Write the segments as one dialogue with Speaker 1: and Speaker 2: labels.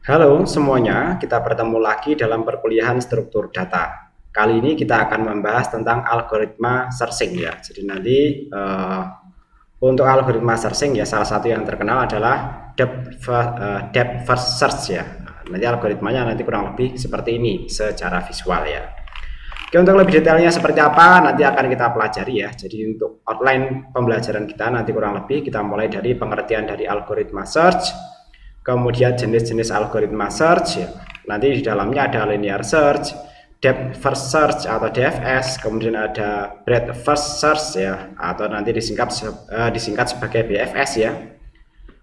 Speaker 1: Halo semuanya, kita bertemu lagi dalam perkuliahan struktur data. Kali ini kita akan membahas tentang algoritma searching ya. Jadi nanti untuk algoritma searching ya salah satu yang terkenal adalah depth first search ya. Nanti algoritmanya nanti kurang lebih seperti ini secara visual ya. Oke, untuk lebih detailnya seperti apa nanti akan kita pelajari ya. Jadi untuk outline pembelajaran kita nanti kurang lebih kita mulai dari pengertian dari algoritma search, kemudian jenis-jenis algoritma search ya. Nanti di dalamnya ada linear search, depth first search atau DFS, kemudian ada breadth first search ya, atau nanti disingkat sebagai BFS ya.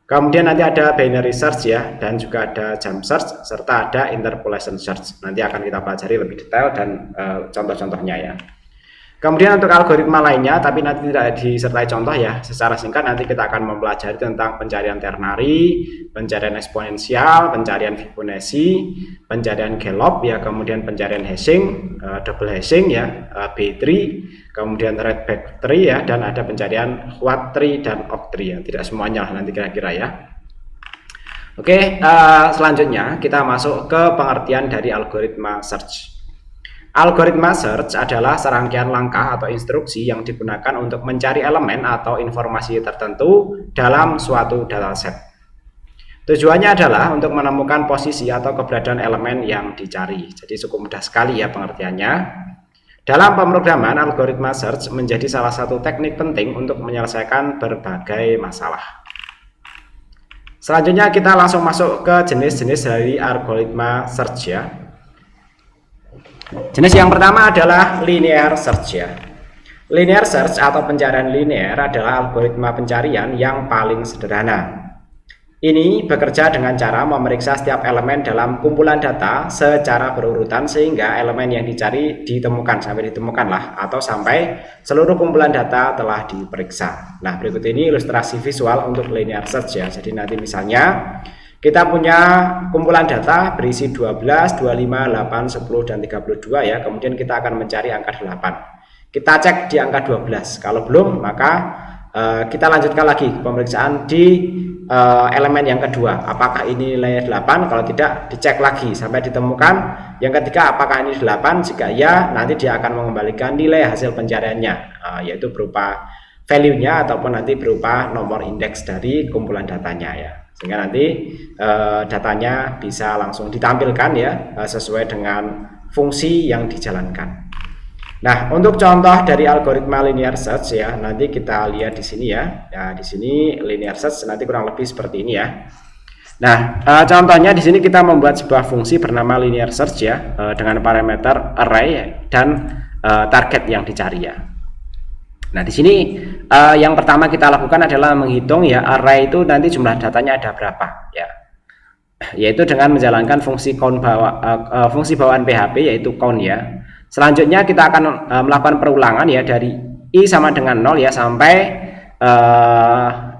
Speaker 1: Kemudian nanti ada binary search ya, dan juga ada jump search, serta ada interpolation search. Nanti akan kita pelajari lebih detail dan contoh-contohnya ya. Kemudian untuk algoritma lainnya, tapi nanti tidak disertai contoh ya, secara singkat nanti kita akan mempelajari tentang pencarian ternary, pencarian eksponensial, pencarian Fibonacci, pencarian Gallup ya, kemudian pencarian hashing, double hashing ya, B-tree, kemudian redback tree ya, dan ada pencarian quad tree dan oct tree ya, tidak semuanya nanti kira-kira ya. Oke, selanjutnya kita masuk ke pengertian dari algoritma search. Algoritma search adalah serangkaian langkah atau instruksi yang digunakan untuk mencari elemen atau informasi tertentu dalam suatu dataset. Tujuannya adalah untuk menemukan posisi atau keberadaan elemen yang dicari. Jadi cukup mudah sekali ya pengertiannya. Dalam pemrograman, algoritma search menjadi salah satu teknik penting untuk menyelesaikan berbagai masalah. Selanjutnya kita langsung masuk ke jenis-jenis dari algoritma search ya. Jenis yang pertama adalah linear search ya. Linear search atau pencarian linear adalah algoritma pencarian yang paling sederhana. Ini bekerja dengan cara memeriksa setiap elemen dalam kumpulan data secara berurutan sehingga elemen yang dicari ditemukan atau sampai seluruh kumpulan data telah diperiksa. Nah, berikut ini ilustrasi visual untuk linear search ya. Jadi nanti misalnya kita punya kumpulan data berisi 12, 25, 8, 10, dan 32 ya. Kemudian kita akan mencari angka 8. Kita cek di angka 12. Kalau belum, maka kita lanjutkan lagi pemeriksaan di elemen yang kedua. Apakah ini nilai 8? Kalau tidak, dicek lagi sampai ditemukan. Yang ketiga, apakah ini 8? Jika ya, nanti dia akan mengembalikan nilai hasil pencariannya, yaitu berupa value-nya ataupun nanti berupa nomor indeks dari kumpulan datanya ya. Sehingga nanti datanya bisa langsung ditampilkan ya sesuai dengan fungsi yang dijalankan. Nah, untuk contoh dari algoritma linear search ya, nanti kita lihat di sini ya. Nah, di sini linear search nanti kurang lebih seperti ini ya. Nah, contohnya di sini kita membuat sebuah fungsi bernama linear search ya, dengan parameter array dan target yang dicari ya. Nah, di sini yang pertama kita lakukan adalah menghitung ya array itu nanti jumlah datanya ada berapa ya, yaitu dengan menjalankan fungsi fungsi bawaan PHP yaitu count ya. Selanjutnya kita akan melakukan perulangan ya dari i sama dengan 0 ya sampai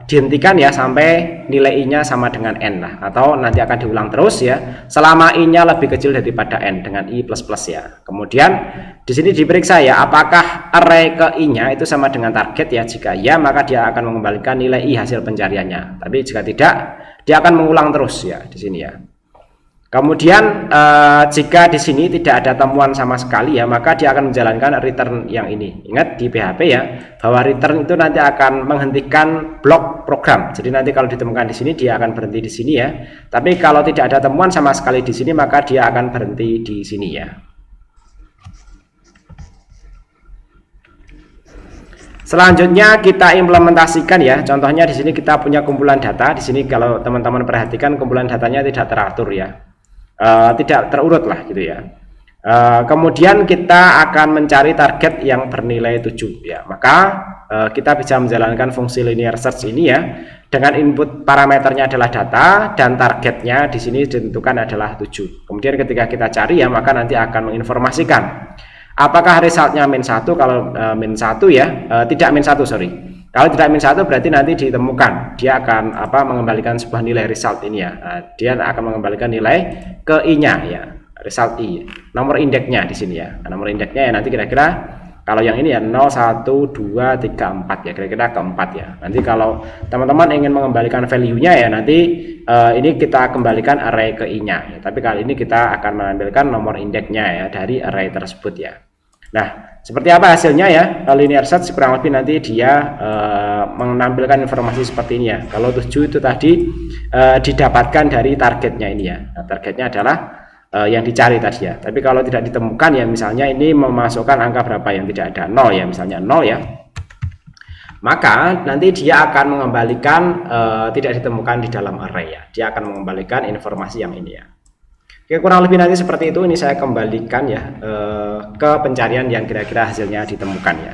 Speaker 1: dihentikan ya sampai nilai i-nya sama dengan n lah, atau nanti akan diulang terus ya selama i-nya lebih kecil daripada n dengan i plus plus ya. Kemudian di sini diperiksa ya apakah array ke i-nya itu sama dengan target ya. Jika ya, maka dia akan mengembalikan nilai i hasil pencariannya. Tapi jika tidak, dia akan mengulang terus ya di sini ya. Kemudian jika di sini tidak ada temuan sama sekali ya, maka dia akan menjalankan return yang ini. Ingat di PHP ya, bahwa return itu nanti akan menghentikan blok program. Jadi nanti kalau ditemukan di sini dia akan berhenti di sini ya. Tapi kalau tidak ada temuan sama sekali di sini, maka dia akan berhenti di sini ya. Selanjutnya kita implementasikan ya. Contohnya di sini kita punya kumpulan data. Di sini kalau teman-teman perhatikan kumpulan datanya tidak teratur ya. Tidak terurut lah gitu ya. Kemudian kita akan mencari target yang bernilai 7 ya. Maka kita bisa menjalankan fungsi linear search ini ya dengan input parameternya adalah data dan targetnya di sini ditentukan adalah 7. Kemudian ketika kita cari ya, maka nanti akan menginformasikan apakah resultnya min 1. Kalau min 1 ya, tidak min 1 sorry. Kalau tidak min 1 berarti nanti ditemukan. Dia akan mengembalikan sebuah nilai result ini ya. Dia akan mengembalikan nilai ke i-nya ya, result i. Nomor indeksnya di sini ya. Nomor indeksnya ya nanti kira-kira kalau yang ini ya 0, 1, 2, 3, 4 ya, kira-kira keempat ya. Nanti kalau teman-teman ingin mengembalikan value-nya ya, nanti ini kita kembalikan array ke i-nya ya. Tapi kali ini kita akan menampilkan nomor indeksnya ya dari array tersebut ya. Nah, seperti apa hasilnya ya? Linear search kurang lebih nanti dia menampilkan informasi seperti ini ya. Kalau 7 itu tadi didapatkan dari targetnya ini ya. Nah, targetnya adalah yang dicari tadi ya. Tapi kalau tidak ditemukan ya, misalnya ini memasukkan angka berapa yang tidak ada, 0 ya, misalnya 0 ya, maka nanti dia akan mengembalikan tidak ditemukan di dalam array ya. Dia akan mengembalikan informasi yang ini ya. Oke, kurang lebih nanti seperti itu. Ini saya kembalikan ya ke pencarian yang kira-kira hasilnya ditemukan ya.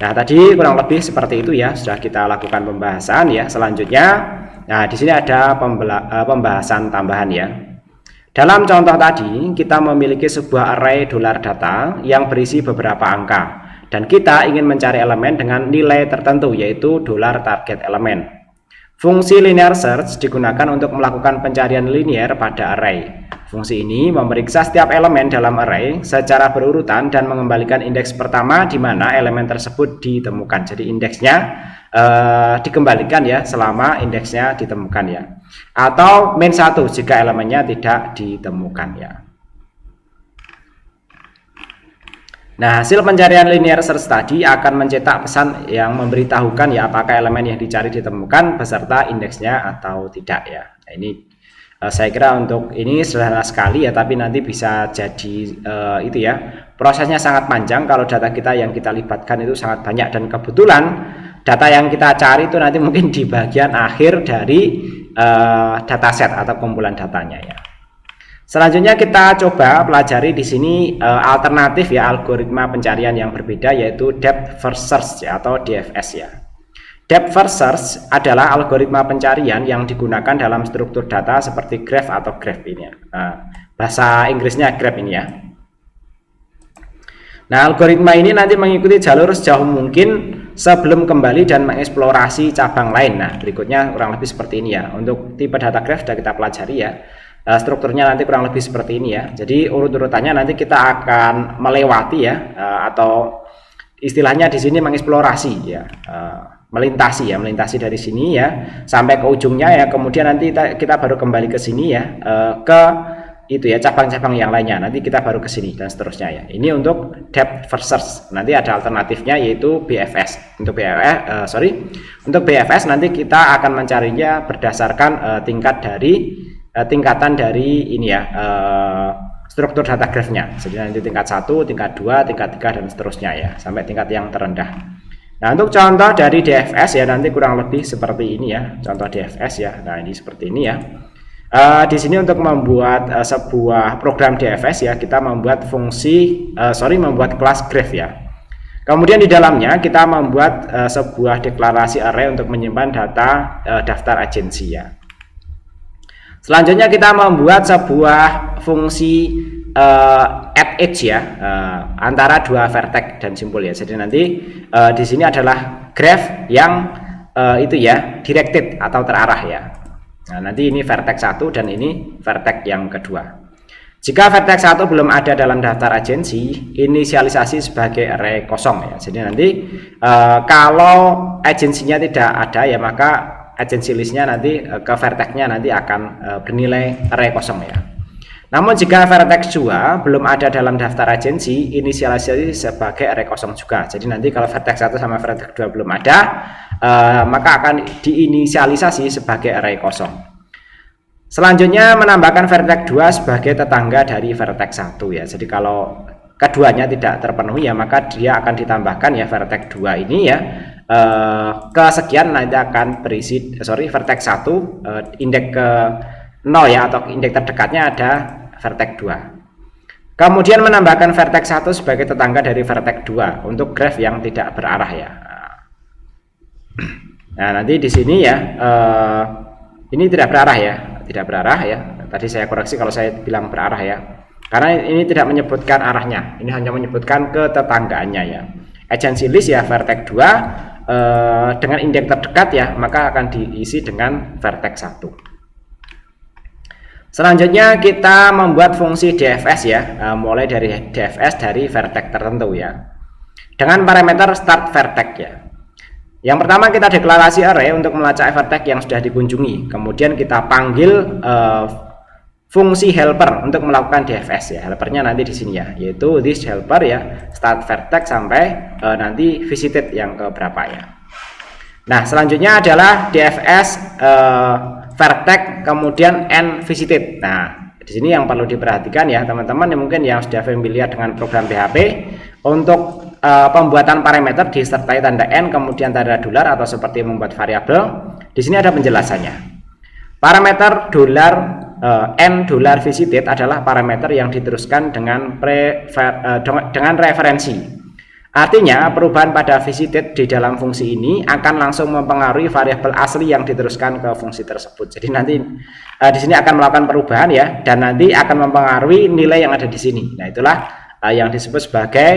Speaker 1: Nah, tadi kurang lebih seperti itu ya, sudah kita lakukan pembahasan ya. Selanjutnya, nah di sini ada pembahasan tambahan ya. Dalam contoh tadi, kita memiliki sebuah array dolar data yang berisi beberapa angka, dan kita ingin mencari elemen dengan nilai tertentu, yaitu dolar target elemen. Fungsi linear search digunakan untuk melakukan pencarian linear pada array. Fungsi ini memeriksa setiap elemen dalam array secara berurutan dan mengembalikan indeks pertama di mana elemen tersebut ditemukan. Jadi indeksnya dikembalikan ya selama indeksnya ditemukan ya. Atau min 1 jika elemennya tidak ditemukan ya. Nah, hasil pencarian linear search tadi akan mencetak pesan yang memberitahukan ya apakah elemen yang dicari ditemukan beserta indeksnya atau tidak ya. Nah, ini saya kira untuk ini sederhana sekali ya, tapi nanti bisa jadi itu ya, prosesnya sangat panjang kalau data kita yang kita libatkan itu sangat banyak, dan kebetulan data yang kita cari itu nanti mungkin di bagian akhir dari dataset atau kumpulan datanya ya. Selanjutnya kita coba pelajari di sini alternatif ya algoritma pencarian yang berbeda, yaitu depth first search ya, atau DFS ya. Depth first search adalah algoritma pencarian yang digunakan dalam struktur data seperti graph atau graph ini ya. Nah, bahasa Inggrisnya graph ini ya. Nah, algoritma ini nanti mengikuti jalur sejauh mungkin sebelum kembali dan mengeksplorasi cabang lain. Nah, berikutnya kurang lebih seperti ini ya. Untuk tipe data graph sudah kita pelajari ya. Strukturnya nanti kurang lebih seperti ini ya. Jadi urut-urutannya nanti kita akan melewati ya, atau istilahnya di sini mengeksplorasi ya, melintasi dari sini ya sampai ke ujungnya ya. Kemudian nanti kita baru kembali ke sini ya, ke itu ya cabang-cabang yang lainnya. Nanti kita baru ke sini dan seterusnya ya. Ini untuk depth first search. Nanti ada alternatifnya yaitu BFS. Untuk BFS nanti kita akan mencarinya berdasarkan tingkatan dari ini ya, struktur data graph-nya. Jadi nanti tingkat 1, tingkat 2, tingkat 3 dan seterusnya ya, sampai tingkat yang terendah. Nah, untuk contoh dari DFS ya nanti kurang lebih seperti ini ya, contoh DFS ya. Nah, ini seperti ini ya. Di sini untuk membuat sebuah program DFS ya, kita membuat membuat kelas graph ya. Kemudian di dalamnya kita membuat sebuah deklarasi array untuk menyimpan data daftar agensi ya. Selanjutnya kita membuat sebuah fungsi add edge ya, antara dua vertex dan simpul ya. Jadi nanti di sini adalah graph yang itu ya directed atau terarah ya. Nah, nanti ini vertex 1 dan ini vertex yang kedua. Jika vertex 1 belum ada dalam daftar agensi, inisialisasi sebagai array kosong ya. Jadi nanti kalau agensinya tidak ada ya, maka agency listnya nanti ke vertexnya nanti akan bernilai array kosong ya. Namun jika vertex 2 belum ada dalam daftar agensi, inisialisasi sebagai array kosong juga. Jadi nanti kalau vertex 1 sama vertex 2 belum ada, maka akan diinisialisasi sebagai array kosong. Selanjutnya menambahkan vertex 2 sebagai tetangga dari vertex 1 ya. Jadi kalau keduanya tidak terpenuhi ya, maka dia akan ditambahkan ya vertex 2 ini ya. Kesekian nanti akan berisi vertex 1 indeks ke 0 ya, atau indeks terdekatnya ada vertex 2. Kemudian menambahkan vertex 1 sebagai tetangga dari vertex 2 untuk graph yang tidak berarah ya. Nah, nanti di sini ya ini tidak berarah ya. Tadi saya koreksi kalau saya bilang berarah ya. Karena ini tidak menyebutkan arahnya. Ini hanya menyebutkan ketetanggaannya ya. Agency list ya vertex 2 dengan indeks terdekat ya, maka akan diisi dengan vertex 1. Selanjutnya kita membuat fungsi DFS ya, mulai dari DFS dari vertex tertentu ya. dengan parameter start vertex ya. Yang pertama kita deklarasi array untuk melacak vertex yang sudah dikunjungi. Kemudian kita panggil fungsi helper untuk melakukan DFS ya. Helpernya nanti di sini ya, yaitu this helper ya, start vertex sampai nanti visited yang ke berapa ya. Nah, selanjutnya adalah DFS vertex kemudian end visited. Nah, di sini yang perlu diperhatikan ya teman-teman yang mungkin yang sudah familiar dengan program PHP, untuk pembuatan parameter disertai tanda n kemudian tanda dolar atau seperti membuat variabel. Di sini ada penjelasannya. Parameter n dolar visited adalah parameter yang diteruskan dengan referensi. Artinya perubahan pada visited di dalam fungsi ini akan langsung mempengaruhi variabel asli yang diteruskan ke fungsi tersebut. Jadi nanti di sini akan melakukan perubahan ya, dan nanti akan mempengaruhi nilai yang ada di sini. Nah, itulah yang disebut sebagai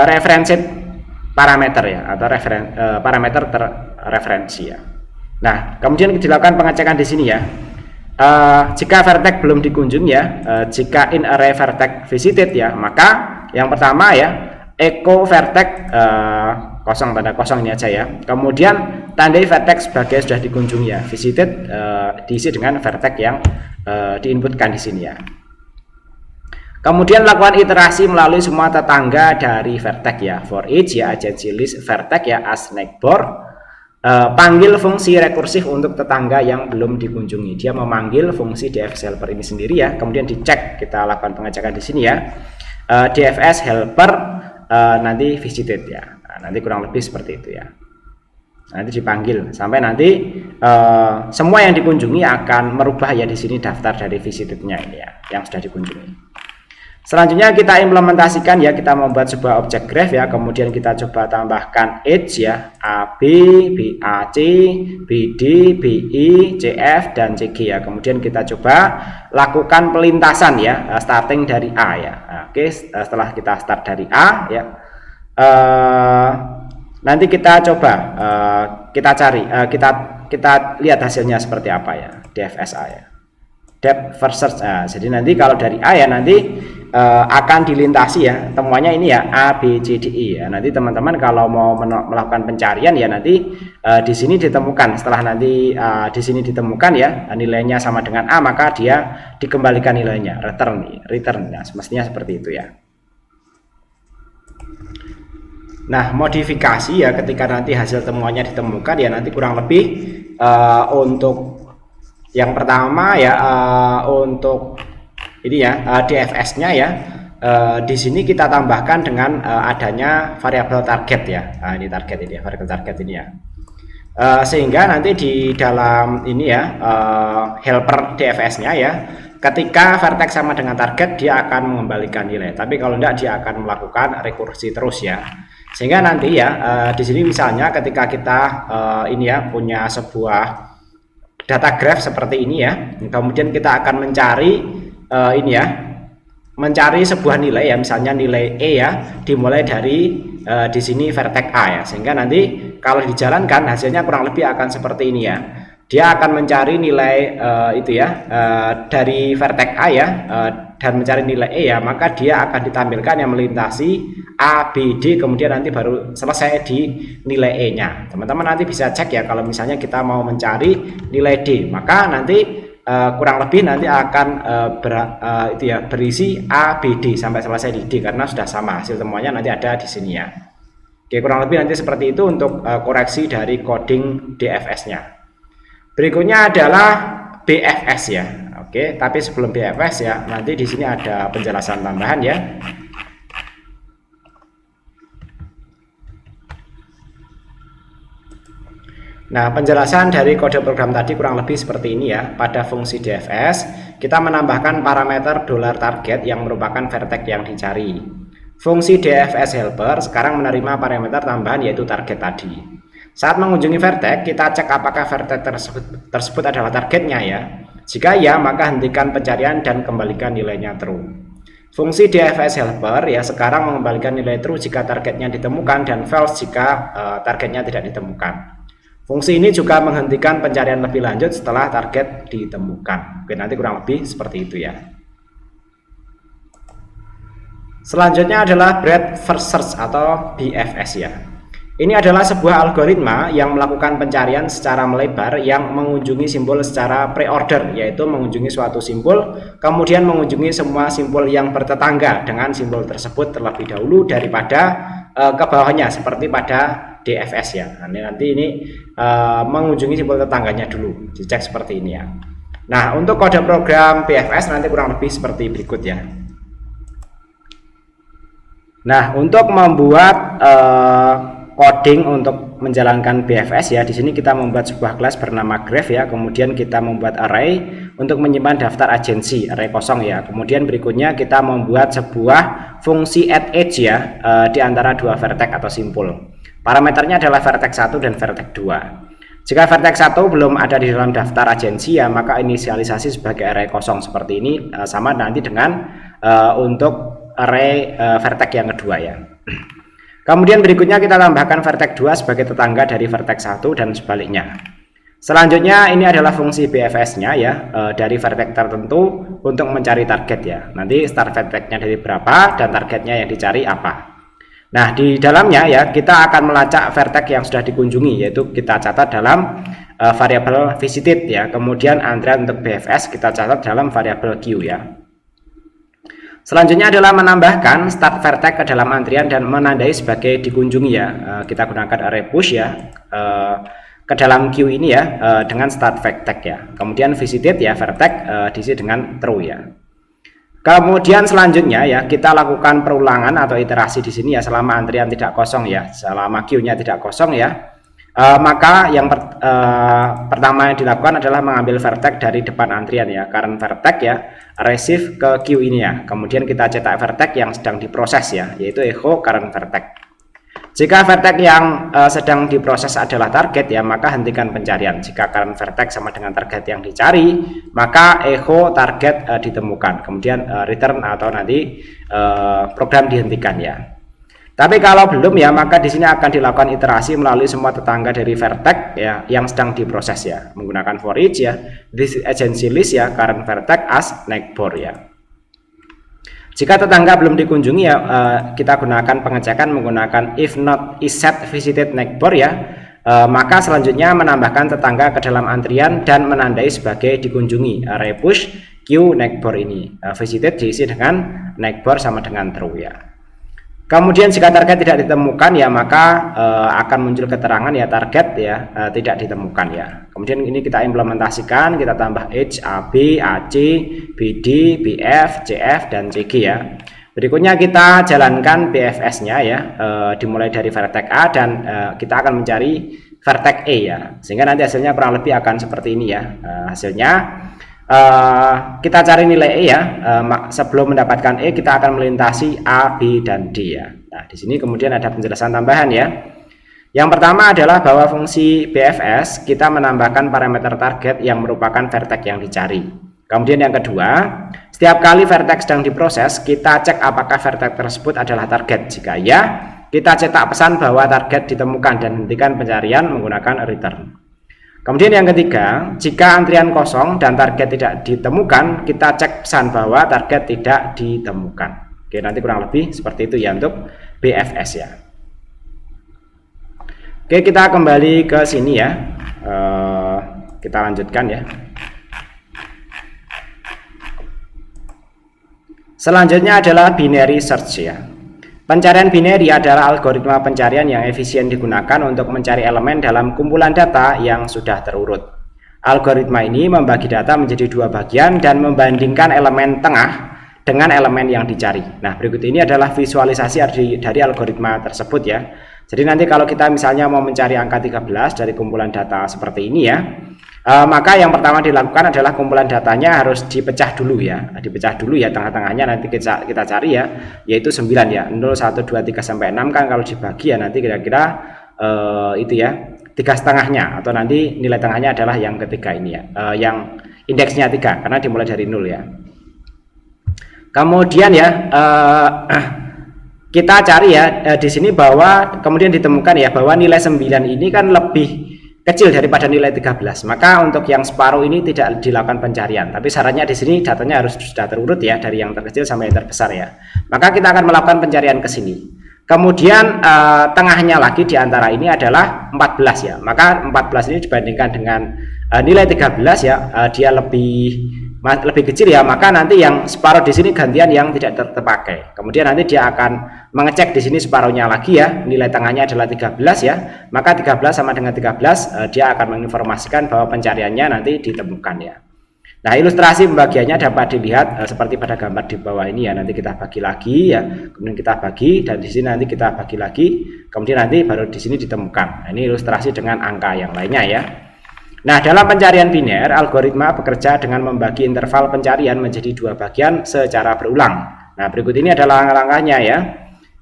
Speaker 1: referensi parameter ya, atau parameter terreferensi ya. Nah, kemudian dilakukan pengecekan di sini ya. Jika vertex belum dikunjungi ya, jika in array vertex visited ya, maka yang pertama ya echo vertex kosong, tanda kosong ini aja ya. Kemudian tandai vertex sebagai sudah dikunjungi ya, visited diisi dengan vertex yang diinputkan di sini ya. Kemudian lakukan iterasi melalui semua tetangga dari vertex ya, for each ya, agency list vertex ya as neighbor. Panggil fungsi rekursif untuk tetangga yang belum dikunjungi. Dia memanggil fungsi DFS helper ini sendiri ya. Kemudian dicek, kita lakukan pengecekan di sini ya. DFS helper nanti visited ya. Nah, nanti kurang lebih seperti itu ya. Nanti dipanggil sampai nanti semua yang dikunjungi akan merubah ya di sini daftar dari visitednya ini ya, yang sudah dikunjungi. Selanjutnya kita implementasikan ya, kita membuat sebuah objek graph ya, kemudian kita coba tambahkan edge ya, AB, BAC, BD, BI, CF dan CG ya. Kemudian kita coba lakukan pelintasan ya, starting dari A ya. Nah, oke, setelah kita start dari A ya, nanti kita coba kita cari, kita lihat hasilnya seperti apa ya, DFSA ya, depth first search. Nah, jadi nanti kalau dari A ya nanti akan dilintasi ya, temuannya ini ya A, B, C, D, E ya. Nanti teman-teman kalau mau melakukan pencarian ya nanti di sini ditemukan, setelah nanti di sini ditemukan ya nilainya sama dengan A, maka dia dikembalikan nilainya, return ya, semestinya seperti itu ya. Nah, modifikasi ya ketika nanti hasil temuannya ditemukan ya, nanti kurang lebih untuk yang pertama ya untuk ini ya DFS-nya ya, di sini kita tambahkan dengan adanya variabel target ya. Nah, ini target ini ya, variabel target ini ya. Sehingga nanti di dalam ini ya helper DFS-nya ya, ketika vertex sama dengan target dia akan mengembalikan nilai. Tapi kalau tidak dia akan melakukan rekursi terus ya. Sehingga nanti ya di sini misalnya ketika kita ini ya punya sebuah data graph seperti ini ya, kemudian kita akan mencari ini ya, mencari sebuah nilai ya, misalnya nilai E ya, dimulai dari di sini vertex A ya, sehingga nanti kalau dijalankan hasilnya kurang lebih akan seperti ini ya. Dia akan mencari nilai itu ya dari vertex A ya, dan mencari nilai E ya, maka dia akan ditampilkan yang melintasi A, B, D, kemudian nanti baru selesai di nilai E-nya. Teman-teman nanti bisa cek ya, kalau misalnya kita mau mencari nilai D, maka nanti kurang lebih nanti akan itu ya berisi A, B, D sampai selesai di D, karena sudah sama hasil temuannya nanti ada di sini ya. Oke, kurang lebih nanti seperti itu untuk koreksi dari coding DFS-nya. Berikutnya adalah BFS ya. Oke, tapi sebelum BFS ya, nanti di sini ada penjelasan tambahan ya. Nah, penjelasan dari kode program tadi kurang lebih seperti ini ya. Pada fungsi DFS, kita menambahkan parameter $target yang merupakan vertex yang dicari. Fungsi DFS helper sekarang menerima parameter tambahan yaitu target tadi. Saat mengunjungi vertex, kita cek apakah vertex tersebut adalah targetnya ya. Jika ya, maka hentikan pencarian dan kembalikan nilainya true. Fungsi DFS helper ya sekarang mengembalikan nilai true jika targetnya ditemukan dan false jika targetnya tidak ditemukan. Fungsi ini juga menghentikan pencarian lebih lanjut setelah target ditemukan. Oke, nanti kurang lebih seperti itu ya. Selanjutnya adalah breadth first search atau BFS ya. Ini adalah sebuah algoritma yang melakukan pencarian secara melebar yang mengunjungi simbol secara pre-order, yaitu mengunjungi suatu simbol, kemudian mengunjungi semua simbol yang bertetangga dengan simbol tersebut terlebih dahulu daripada ke bawahnya, seperti pada DFS ya. Nanti ini mengunjungi simbol tetangganya dulu, dicek seperti ini ya. Nah, untuk kode program BFS nanti kurang lebih seperti berikut ya. Nah, untuk membuat coding untuk menjalankan BFS ya, di sini kita membuat sebuah kelas bernama graph ya, kemudian kita membuat array untuk menyimpan daftar agensi, array kosong ya. Kemudian berikutnya kita membuat sebuah fungsi add edge ya, di antara dua vertex atau simpul. Parameternya adalah vertex 1 dan vertex 2. Jika vertex 1 belum ada di dalam daftar agensi ya, maka inisialisasi sebagai array kosong seperti ini, sama nanti dengan untuk array vertex yang kedua ya. Kemudian berikutnya kita tambahkan vertex 2 sebagai tetangga dari vertex 1 dan sebaliknya. Selanjutnya ini adalah fungsi BFS-nya ya, dari vertex tertentu untuk mencari target ya. Nanti start vertex-nya dari berapa dan targetnya yang dicari apa. Nah, di dalamnya ya kita akan melacak vertex yang sudah dikunjungi, yaitu kita catat dalam variabel visited ya. Kemudian antrian untuk BFS kita catat dalam variabel Q ya. Selanjutnya adalah menambahkan start vertex ke dalam antrian dan menandai sebagai dikunjungi ya. Kita gunakan array push ya ke dalam queue ini ya, dengan start vertex ya. Kemudian visited ya vertex diisi dengan true ya. Kemudian selanjutnya ya kita lakukan perulangan atau iterasi di sini ya selama antrian tidak kosong ya, selama queue-nya tidak kosong ya. Maka yang pertama yang dilakukan adalah mengambil vertex dari depan antrian ya, current vertex ya, receive ke queue ini ya. Kemudian kita cetak vertex yang sedang diproses ya, yaitu echo current vertex. Jika vertex yang sedang diproses adalah target ya, maka hentikan pencarian. Jika current vertex sama dengan target yang dicari, maka echo target ditemukan. Kemudian return atau nanti program dihentikan ya. Tapi kalau belum ya, maka di sini akan dilakukan iterasi melalui semua tetangga dari vertex ya yang sedang diproses ya, menggunakan for each ya, this agency list ya, current vertex as neighbor ya. Jika tetangga belum dikunjungi ya, kita gunakan pengecekan menggunakan if not is set visited neighbor ya. Maka selanjutnya menambahkan tetangga ke dalam antrian dan menandai sebagai dikunjungi, array push q neighbor ini. Visited diisi dengan neighbor sama dengan true ya. Kemudian jika target tidak ditemukan ya, maka akan muncul keterangan ya target ya tidak ditemukan ya. Kemudian ini kita implementasikan, kita tambah edge AB, AC, BD, BF, CF dan CG ya. Berikutnya kita jalankan BFS-nya ya, dimulai dari vertex A dan kita akan mencari vertex E ya. Sehingga nanti hasilnya kurang lebih akan seperti ini ya. Hasilnya kita cari nilai E ya. Sebelum mendapatkan E kita akan melintasi A, B dan D ya. Nah, di sini kemudian ada penjelasan tambahan ya. Yang pertama adalah bahwa fungsi BFS kita menambahkan parameter target yang merupakan vertex yang dicari. Kemudian yang kedua, setiap kali vertex sedang diproses, kita cek apakah vertex tersebut adalah target. Jika ya, kita cetak pesan bahwa target ditemukan dan hentikan pencarian menggunakan return. Kemudian yang ketiga, jika antrian kosong dan target tidak ditemukan, kita cek pesan bahwa target tidak ditemukan. Oke, nanti kurang lebih seperti itu ya untuk BFS ya. Oke, kita kembali ke sini ya. Kita lanjutkan ya. Selanjutnya adalah binary search ya. Pencarian binary adalah algoritma pencarian yang efisien digunakan untuk mencari elemen dalam kumpulan data yang sudah terurut. Algoritma ini membagi data menjadi dua bagian dan membandingkan elemen tengah dengan elemen yang dicari. Nah, berikut ini adalah visualisasi dari algoritma tersebut ya. Jadi nanti kalau kita misalnya mau mencari angka 13 dari kumpulan data seperti ini ya, maka yang pertama dilakukan adalah kumpulan datanya harus dipecah dulu ya, tengah-tengahnya nanti kita cari ya, yaitu 9 ya, 0, 1, 2, 3 sampai 6 kan kalau dibagi ya nanti kira-kira itu ya 3,5-nya atau nanti nilai tengahnya adalah yang ketiga ini ya, yang indeksnya 3 karena dimulai dari 0 ya. Kemudian ya kita cari ya di sini bahwa kemudian ditemukan ya bahwa nilai 9 ini kan lebih kecil daripada nilai 13, maka untuk yang separuh ini tidak dilakukan pencarian. Tapi syaratnya di sini datanya harus sudah terurut ya, dari yang terkecil sampai yang terbesar ya. Maka kita akan melakukan pencarian ke sini. Kemudian tengahnya lagi di antara ini adalah 14 ya. Maka 14 ini dibandingkan dengan nilai 13 ya, dia lebih kecil ya, maka nanti yang separuh di sini gantian yang tidak terpakai. Kemudian nanti dia akan mengecek di sini separuhnya lagi ya, nilai tengahnya adalah 13 ya, maka 13 sama dengan 13 dia akan menginformasikan bahwa pencariannya nanti ditemukan ya. Nah, ilustrasi pembagiannya dapat dilihat seperti pada gambar di bawah ini ya. Nanti kita bagi lagi ya, kemudian kita bagi, dan di sini nanti kita bagi lagi, kemudian nanti baru di sini ditemukan. Nah, ini ilustrasi dengan angka yang lainnya ya. Nah, dalam pencarian biner, algoritma bekerja dengan membagi interval pencarian menjadi dua bagian secara berulang. Nah, berikut ini adalah langkah-langkahnya ya.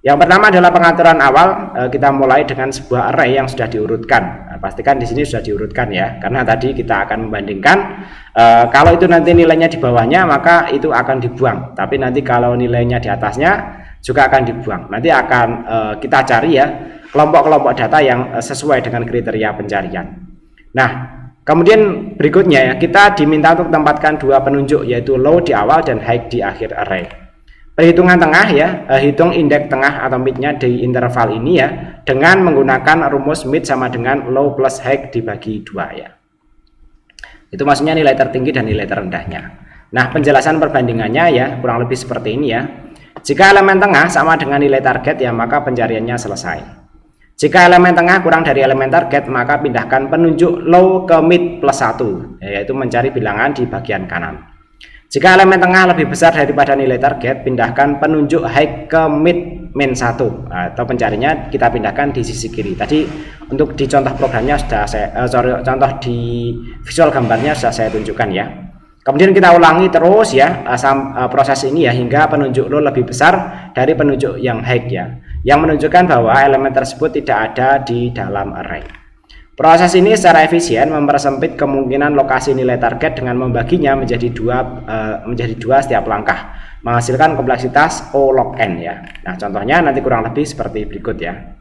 Speaker 1: Yang pertama adalah pengaturan awal. Kita mulai dengan sebuah array yang sudah diurutkan. Nah, pastikan di sini sudah diurutkan ya, karena tadi kita akan membandingkan. Kalau itu nanti nilainya di bawahnya, maka itu akan dibuang. Tapi nanti kalau nilainya di atasnya juga akan dibuang. Nanti akan kita cari ya kelompok-kelompok data yang sesuai dengan kriteria pencarian. Nah, kemudian berikutnya ya, kita diminta untuk tempatkan dua penunjuk, yaitu low di awal dan high di akhir array. Perhitungan tengah ya, hitung indeks tengah atau mid-nya di interval ini ya, dengan menggunakan rumus mid sama dengan low plus high dibagi 2 ya. Itu maksudnya nilai tertinggi dan nilai terendahnya. Nah, penjelasan perbandingannya ya kurang lebih seperti ini ya. Jika elemen tengah sama dengan nilai target ya, maka pencariannya selesai. Jika elemen tengah kurang dari elemen target, maka pindahkan penunjuk low ke mid plus 1, yaitu mencari bilangan di bagian kanan. Jika elemen tengah lebih besar daripada nilai target, pindahkan penunjuk high ke mid min 1, atau pencarinya kita pindahkan di sisi kiri. Tadi untuk di contoh programnya sudah contoh di visual gambarnya sudah saya tunjukkan ya. Kemudian kita ulangi terus ya proses ini ya, hingga penunjuk low lebih besar dari penunjuk yang high ya, yang menunjukkan bahwa elemen tersebut tidak ada di dalam array. Proses ini secara efisien mempersempit kemungkinan lokasi nilai target dengan membaginya menjadi dua setiap langkah, menghasilkan kompleksitas O log n ya. Nah, contohnya nanti kurang lebih seperti berikut ya.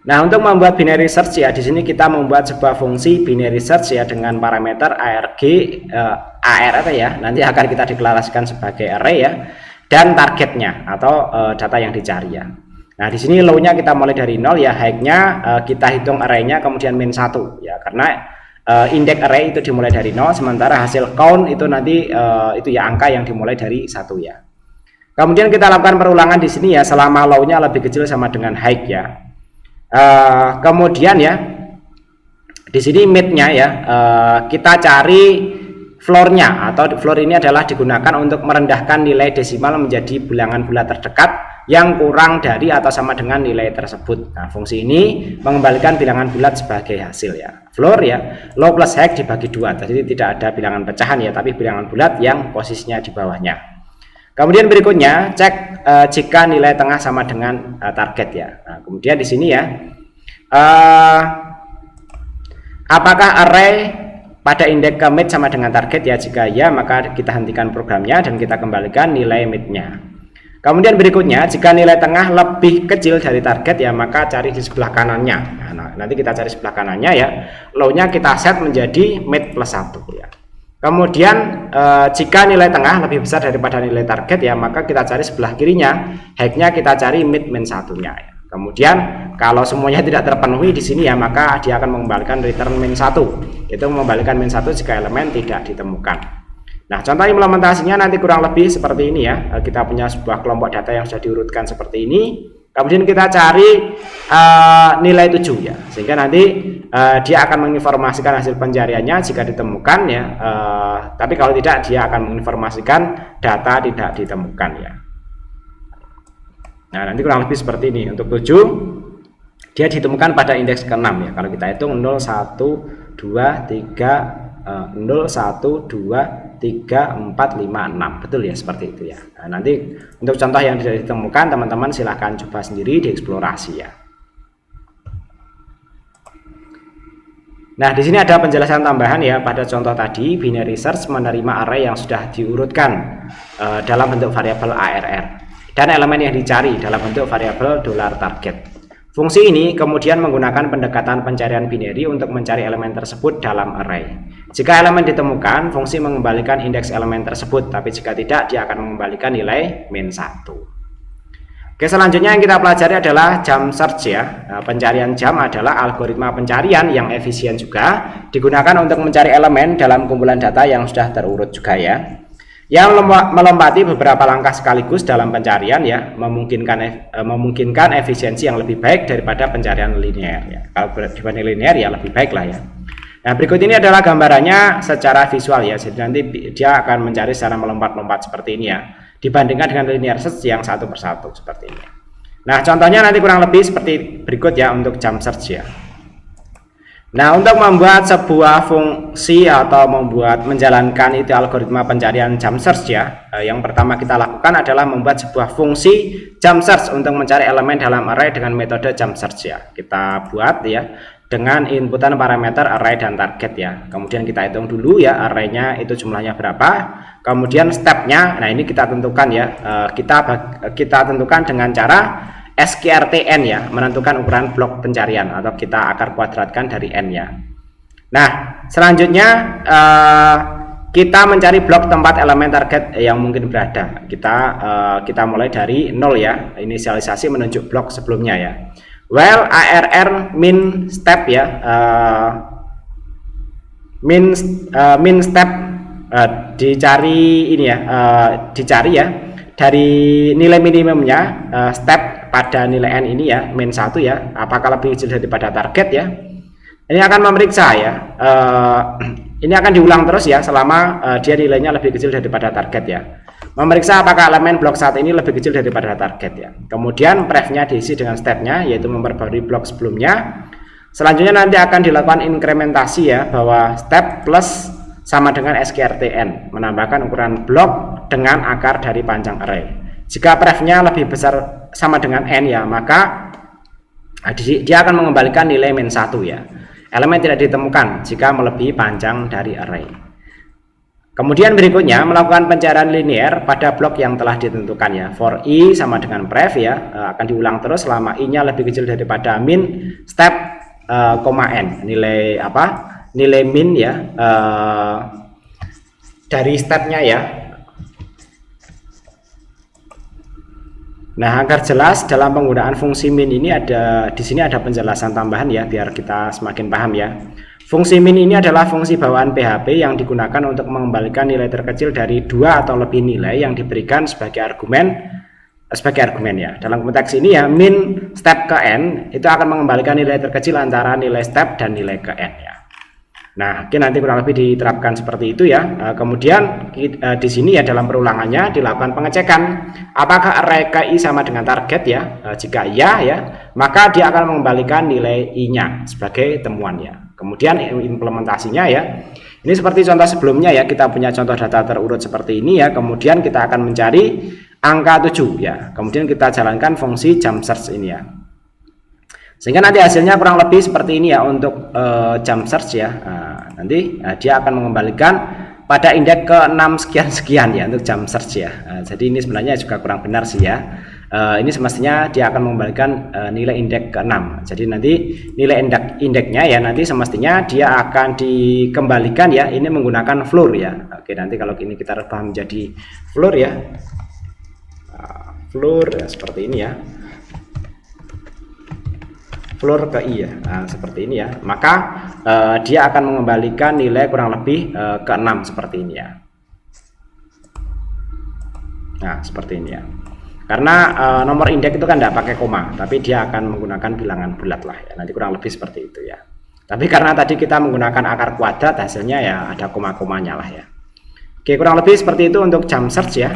Speaker 1: Nah, untuk membuat binary search ya, di sini kita membuat sebuah fungsi binary search ya dengan parameter arg AR ya, nanti akan kita deklarasikan sebagai array ya, dan targetnya atau data yang dicari ya. Nah, di sini low-nya kita mulai dari 0 ya, high-nya kita hitung array-nya kemudian min 1 ya, karena indeks array itu dimulai dari 0, sementara hasil count itu nanti itu ya angka yang dimulai dari 1 ya. Kemudian kita lakukan perulangan di sini ya selama low-nya lebih kecil sama dengan high ya. Kemudian ya di sini mid-nya ya kita cari floor-nya, atau floor ini adalah digunakan untuk merendahkan nilai desimal menjadi bilangan bulat terdekat yang kurang dari atau sama dengan nilai tersebut. Nah, fungsi ini mengembalikan bilangan bulat sebagai hasil ya. Floor ya, low plus high dibagi 2. Jadi tidak ada bilangan pecahan ya, tapi bilangan bulat yang posisinya di bawahnya. Kemudian berikutnya cek jika nilai tengah sama dengan target ya. Nah, kemudian di sini ya, apakah array pada indeks ke mid sama dengan target ya? Jika ya, maka kita hentikan programnya dan kita kembalikan nilai mid-nya. Kemudian berikutnya, jika nilai tengah lebih kecil dari target ya, maka cari di sebelah kanannya. Nah, nanti kita cari sebelah kanannya ya, low-nya kita set menjadi mid plus 1 ya. Kemudian jika nilai tengah lebih besar daripada nilai target ya, maka kita cari sebelah kirinya, high-nya kita cari mid min 1-nya ya. Kemudian kalau semuanya tidak terpenuhi di sini ya, maka dia akan mengembalikan return min 1, yaitu mengembalikan min 1 jika elemen tidak ditemukan. Nah, contoh implementasinya nanti kurang lebih seperti ini ya. Kita punya sebuah kelompok data yang sudah diurutkan seperti ini. Kemudian kita cari nilai 7 ya. Sehingga nanti dia akan menginformasikan hasil pencariannya jika ditemukan ya. Tapi kalau tidak, dia akan menginformasikan data tidak ditemukan ya. Nah, nanti kurang lebih seperti ini. Untuk 7 dia ditemukan pada indeks ke-6 ya. Kalau kita hitung 0 1 2 3 0 1 2 3 4 5 6, betul ya, seperti itu ya. Nah, nanti untuk contoh yang tidak ditemukan, teman-teman silahkan coba sendiri dieksplorasi ya. Nah, di sini ada penjelasan tambahan ya. Pada contoh tadi, binary search menerima array yang sudah diurutkan dalam bentuk variabel ARR dan elemen yang dicari dalam bentuk variabel $target. Fungsi ini kemudian menggunakan pendekatan pencarian binary untuk mencari elemen tersebut dalam array. Jika elemen ditemukan, fungsi mengembalikan indeks elemen tersebut, tapi jika tidak, dia akan mengembalikan nilai -1. Oke, selanjutnya yang kita pelajari adalah jump search ya. Pencarian jump adalah algoritma pencarian yang efisien juga, digunakan untuk mencari elemen dalam kumpulan data yang sudah terurut juga ya. Yang melompati beberapa langkah sekaligus dalam pencarian ya, memungkinkan efisiensi yang lebih baik daripada pencarian linear ya. Kalau dibanding linear ya lebih baik lah ya. Nah, berikut ini adalah gambarannya secara visual ya. Jadi nanti dia akan mencari secara melompat-lompat seperti ini ya, dibandingkan dengan linear search yang satu persatu seperti ini. Nah, contohnya nanti kurang lebih seperti berikut ya untuk jump search ya. Nah, untuk membuat sebuah fungsi atau menjalankan itu algoritma pencarian jump search ya, yang pertama kita lakukan adalah membuat sebuah fungsi jump search untuk mencari elemen dalam array dengan metode jump search ya. Kita buat ya dengan inputan parameter array dan target ya. Kemudian kita hitung dulu ya arraynya itu jumlahnya berapa. Kemudian stepnya, nah ini kita tentukan ya, kita tentukan dengan cara SQRTN ya, menentukan ukuran blok pencarian atau kita akar kuadratkan dari n ya. Nah, selanjutnya kita mencari blok tempat elemen target yang mungkin berada. Kita mulai dari 0 ya, inisialisasi menunjuk blok sebelumnya ya. While ARR min step ya, min step dicari ini ya, dicari ya dari nilai minimumnya step pada nilai n ini ya, -1 ya, apakah lebih kecil daripada target ya. Ini akan memeriksa ya, ini akan diulang terus ya selama dia nilainya lebih kecil daripada target ya. Memeriksa apakah elemen blok saat ini lebih kecil daripada target ya. Kemudian prefnya diisi dengan stepnya, yaitu memperbarui blok sebelumnya. Selanjutnya nanti akan dilakukan inkrementasi ya, bahwa step plus sama dengan SQRTN, menambahkan ukuran blok dengan akar dari panjang array. Jika prefnya lebih besar sama dengan n ya, maka dia akan mengembalikan nilai -1 ya. Elemen tidak ditemukan jika melebihi panjang dari array. Kemudian berikutnya melakukan pencarian linear pada blok yang telah ditentukan ya. For i sama dengan pref ya, akan diulang terus selama i-nya lebih kecil daripada min step, n. Nilai apa? Nilai min ya dari stepnya ya. Nah, agar jelas dalam penggunaan fungsi min ini di sini ada penjelasan tambahan ya, biar kita semakin paham ya. Fungsi min ini adalah fungsi bawaan PHP yang digunakan untuk mengembalikan nilai terkecil dari 2 atau lebih nilai yang diberikan sebagai argumen ya. Dalam konteks ini ya, min step ke n itu akan mengembalikan nilai terkecil antara nilai step dan nilai ke n ya. Nah, nanti kurang lebih diterapkan seperti itu ya. Kemudian di sini ya dalam perulangannya dilakukan pengecekan apakah array KI sama dengan target ya. Jika iya ya, maka dia akan mengembalikan nilai i-nya sebagai temuan ya. Kemudian implementasinya ya. Ini seperti contoh sebelumnya ya, kita punya contoh data terurut seperti ini ya. Kemudian kita akan mencari angka 7 ya. Kemudian kita jalankan fungsi jump search ini ya. Sehingga nanti hasilnya kurang lebih seperti ini ya untuk jump search ya. Nanti dia akan mengembalikan pada indeks ke-6 sekian ya untuk jump search ya. Jadi ini sebenarnya juga kurang benar sih ya. Ini semestinya dia akan mengembalikan nilai indeks ke-6. Jadi nanti nilai indeksnya ya nanti semestinya dia akan dikembalikan ya, ini menggunakan floor ya. Oke, nanti kalau ini kita rubah menjadi floor ya. Floor ya, seperti ini ya. Floor ke i ya, seperti ini ya, maka dia akan mengembalikan nilai kurang lebih ke-6 seperti ini ya. Nah, seperti ini ya, karena nomor indeks itu kan tidak pakai koma, tapi dia akan menggunakan bilangan bulat lah ya, nanti kurang lebih seperti itu ya. Tapi karena tadi kita menggunakan akar kuadrat, hasilnya ya ada koma-komanya lah ya. Oke, kurang lebih seperti itu untuk jump search ya.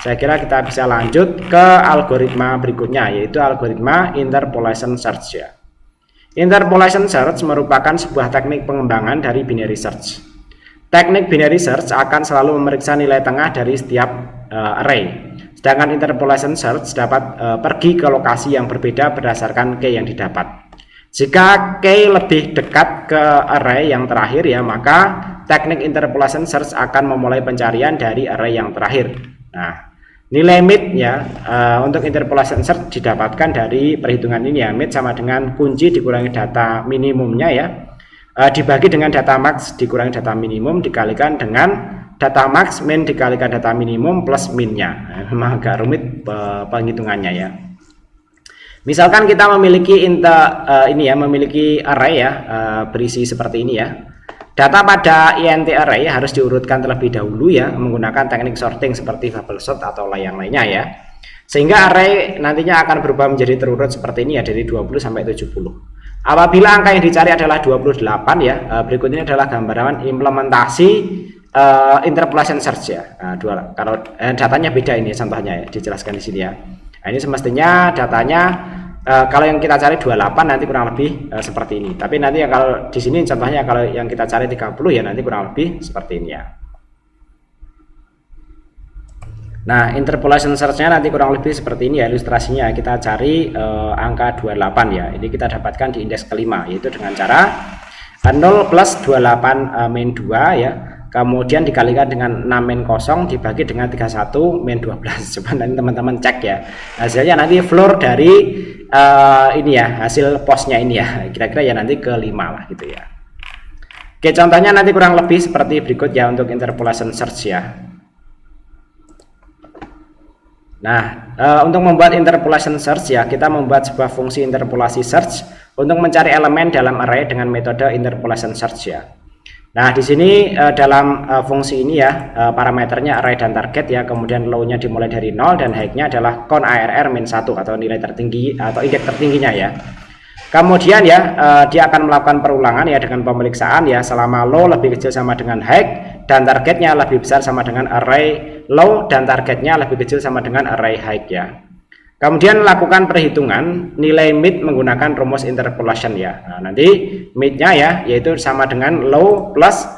Speaker 1: Saya kira kita bisa lanjut ke algoritma berikutnya, yaitu algoritma interpolation search ya. Interpolation search merupakan sebuah teknik pengembangan dari binary search. Teknik binary search akan selalu memeriksa nilai tengah dari setiap array. Sedangkan interpolation search dapat pergi ke lokasi yang berbeda berdasarkan key yang didapat. Jika key lebih dekat ke array yang terakhir ya, maka teknik interpolation search akan memulai pencarian dari array yang terakhir. Nah, Nilai mid ya untuk interpolation search didapatkan dari perhitungan ini ya. Mid sama dengan kunci dikurangi data minimumnya ya, dibagi dengan data max dikurangi data minimum dikalikan dengan data max min dikalikan data minimum plus minnya. Memang agak rumit penghitungannya ya. Misalkan kita memiliki memiliki array ya, berisi seperti ini ya. Data pada int array harus diurutkan terlebih dahulu ya menggunakan teknik sorting seperti bubble sort atau yang lainnya ya. Sehingga array nantinya akan berubah menjadi terurut seperti ini ya, dari 20 sampai 70. Apabila angka yang dicari adalah 28 ya, berikut ini adalah gambaran implementasi interpolation search ya. Nah, kalau datanya beda ini contohnya ya, dijelaskan di sini ya. Nah, ini semestinya datanya kalau yang kita cari 28 nanti kurang lebih seperti ini. Tapi nanti ya kalau di sini contohnya kalau yang kita cari 30 ya nanti kurang lebih seperti ini ya. Nah, interpolation search-nya nanti kurang lebih seperti ini ya ilustrasinya. Kita cari angka 28 ya. Ini kita dapatkan di indeks kelima yaitu dengan cara 0 plus 28 min 2 ya. Kemudian dikalikan dengan 6 min kosong dibagi dengan 31 min 12. Coba nanti teman-teman cek ya. Hasilnya nanti floor dari ini ya, hasil posnya ini ya. Kira-kira ya nanti ke 5 lah gitu ya. Oke, contohnya nanti kurang lebih seperti berikut ya untuk interpolation search ya. Nah, untuk membuat interpolation search ya, kita membuat sebuah fungsi interpolasi search untuk mencari elemen dalam array dengan metode interpolation search ya. Nah, di sini dalam fungsi ini ya, parameternya array dan target ya, kemudian low-nya dimulai dari 0 dan high-nya adalah count ARR min 1 atau nilai tertinggi atau indeks tertingginya ya. Kemudian ya, dia akan melakukan perulangan ya dengan pemeriksaan ya selama low lebih kecil sama dengan high dan targetnya lebih besar sama dengan array low dan targetnya lebih kecil sama dengan array high ya. Kemudian lakukan perhitungan nilai mid menggunakan rumus interpolation ya. Nah, nanti midnya ya yaitu sama dengan low plus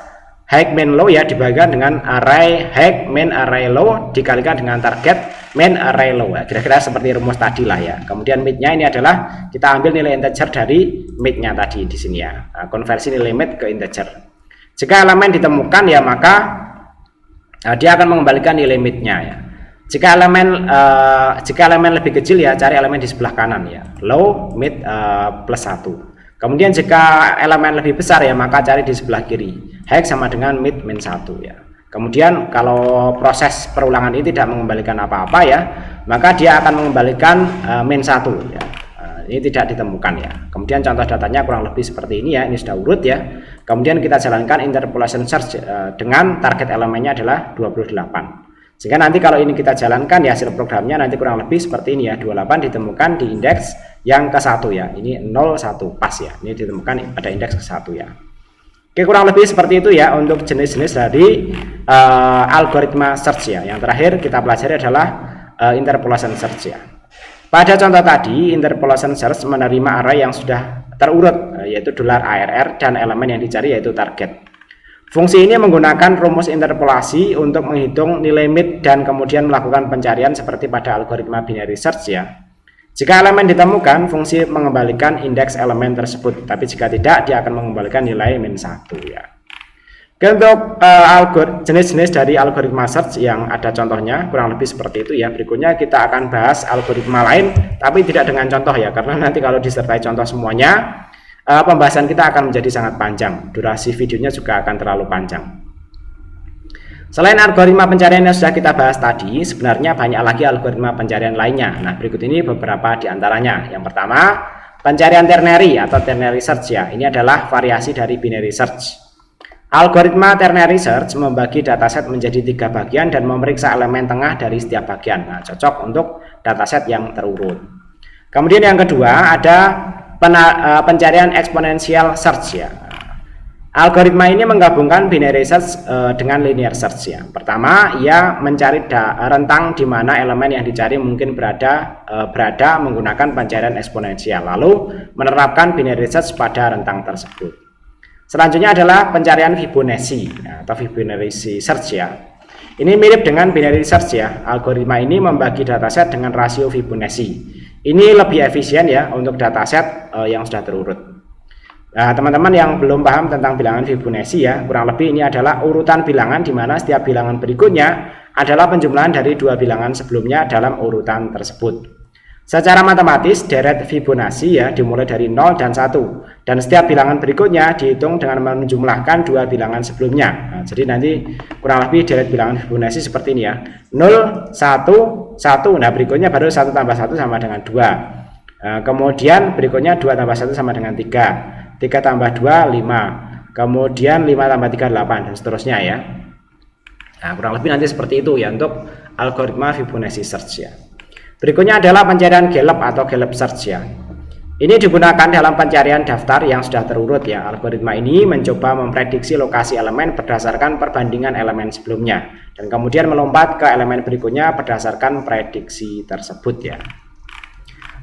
Speaker 1: high min low ya dibagikan dengan array high min array low dikalikan dengan target min array low ya. Kira-kira seperti rumus tadi lah ya. Kemudian midnya ini adalah kita ambil nilai integer dari midnya tadi di sini ya. Nah, konversi nilai mid ke integer. Jika elemen ditemukan ya maka dia akan mengembalikan nilai midnya ya. Jika elemen lebih kecil ya cari elemen di sebelah kanan ya, low mid plus 1. Kemudian jika elemen lebih besar ya maka cari di sebelah kiri, high sama dengan mid min 1 ya. Kemudian kalau proses perulangan ini tidak mengembalikan apa-apa ya, maka dia akan mengembalikan min 1 ya. Ini tidak ditemukan ya. Kemudian contoh datanya kurang lebih seperti ini ya, ini sudah urut ya. Kemudian kita jalankan interpolation search dengan target elemennya adalah 28. Sehingga nanti kalau ini kita jalankan ya hasil programnya nanti kurang lebih seperti ini ya, 28 ditemukan di indeks yang ke-1 ya. Ini 01 pas ya. Ini ditemukan pada indeks ke-1 ya. Oke, kurang lebih seperti itu ya untuk jenis-jenis dari algoritma search ya. Yang terakhir kita pelajari adalah interpolation search ya. Pada contoh tadi, interpolation search menerima array yang sudah terurut yaitu $ARR dan elemen yang dicari yaitu target. Fungsi ini menggunakan rumus interpolasi untuk menghitung nilai mid dan kemudian melakukan pencarian seperti pada algoritma binary search ya. Jika elemen ditemukan, fungsi mengembalikan indeks elemen tersebut, tapi jika tidak, dia akan mengembalikan nilai min 1 ya. Untuk jenis-jenis dari algoritma search yang ada contohnya kurang lebih seperti itu ya. Berikutnya kita akan bahas algoritma lain, tapi tidak dengan contoh ya, karena nanti kalau disertai contoh semuanya, pembahasan kita akan menjadi sangat panjang, durasi videonya juga akan terlalu panjang. Selain algoritma pencarian yang sudah kita bahas tadi, sebenarnya banyak lagi algoritma pencarian lainnya. Nah, berikut ini beberapa di antaranya. Yang pertama, pencarian ternary atau ternary search ya. Ini adalah variasi dari binary search. Algoritma ternary search membagi dataset menjadi 3 bagian dan memeriksa elemen tengah dari setiap bagian. Nah, cocok untuk dataset yang terurut. Kemudian yang kedua ada pencarian exponential search ya. Algoritma ini menggabungkan binary search dengan linear search ya. Pertama, ia mencari rentang di mana elemen yang dicari mungkin berada menggunakan pencarian eksponensial, lalu menerapkan binary search pada rentang tersebut. Selanjutnya adalah pencarian Fibonacci atau Fibonacci search ya. Ini mirip dengan binary search ya. Algoritma ini membagi dataset dengan rasio Fibonacci. Ini lebih efisien ya untuk dataset yang sudah terurut. Nah, teman-teman yang belum paham tentang bilangan Fibonacci ya, kurang lebih ini adalah urutan bilangan di mana setiap bilangan berikutnya adalah penjumlahan dari dua bilangan sebelumnya dalam urutan tersebut. Secara matematis, deret Fibonacci ya dimulai dari 0 dan 1, dan setiap bilangan berikutnya dihitung dengan menjumlahkan dua bilangan sebelumnya. Nah, jadi nanti kurang lebih deret bilangan Fibonacci seperti ini ya, 0, 1, 1, nah berikutnya baru 1 tambah 1 sama dengan 2. Nah, kemudian berikutnya 2 tambah 1 sama dengan 3. 3 tambah 2, 5. Kemudian 5 tambah 3, 8, dan seterusnya ya. Nah, kurang lebih nanti seperti itu ya untuk algoritma Fibonacci search ya. Berikutnya adalah pencarian Gallup atau Gallup search ya. Ini digunakan dalam pencarian daftar yang sudah terurut ya. Algoritma ini mencoba memprediksi lokasi elemen berdasarkan perbandingan elemen sebelumnya, dan kemudian melompat ke elemen berikutnya berdasarkan prediksi tersebut ya.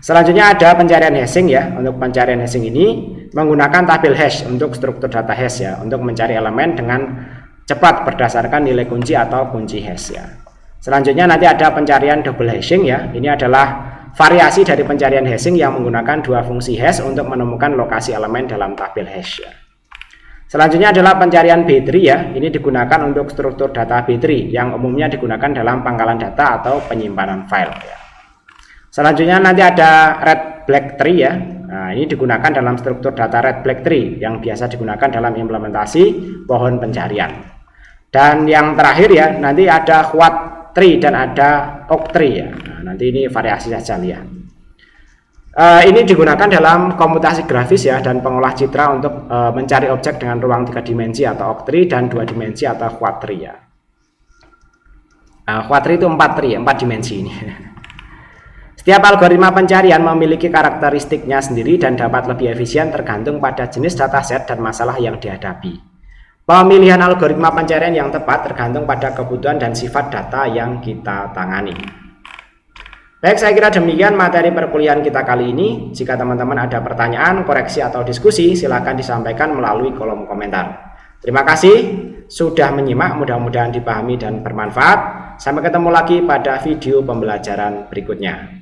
Speaker 1: Selanjutnya ada pencarian hashing ya. Untuk pencarian hashing ini menggunakan tabel hash untuk struktur data hash ya, untuk mencari elemen dengan cepat berdasarkan nilai kunci atau kunci hash ya. Selanjutnya nanti ada pencarian double hashing ya. Ini adalah variasi dari pencarian hashing yang menggunakan dua fungsi hash untuk menemukan lokasi elemen dalam tabel hash ya. Selanjutnya adalah pencarian B-tree ya. Ini digunakan untuk struktur data B-tree yang umumnya digunakan dalam pangkalan data atau penyimpanan file ya. Selanjutnya nanti ada red black tree ya. Nah, ini digunakan dalam struktur data red black tree yang biasa digunakan dalam implementasi pohon pencarian. Dan yang terakhir ya, nanti ada quad tree dan ada oak tree ya. Nah, nanti ini variasi saja lihat. Ini digunakan dalam komputasi grafis ya dan pengolah citra untuk mencari objek dengan ruang 3 dimensi atau oak tree, dan 2 dimensi atau quad tree ya. Quad tree itu 4 tree, 4 dimensi ini. Setiap algoritma pencarian memiliki karakteristiknya sendiri dan dapat lebih efisien tergantung pada jenis dataset dan masalah yang dihadapi. Pemilihan algoritma pencarian yang tepat tergantung pada kebutuhan dan sifat data yang kita tangani. Baik, saya kira demikian materi perkuliahan kita kali ini. Jika teman-teman ada pertanyaan, koreksi, atau diskusi, silakan disampaikan melalui kolom komentar. Terima kasih sudah menyimak, mudah-mudahan dipahami dan bermanfaat. Sampai ketemu lagi pada video pembelajaran berikutnya.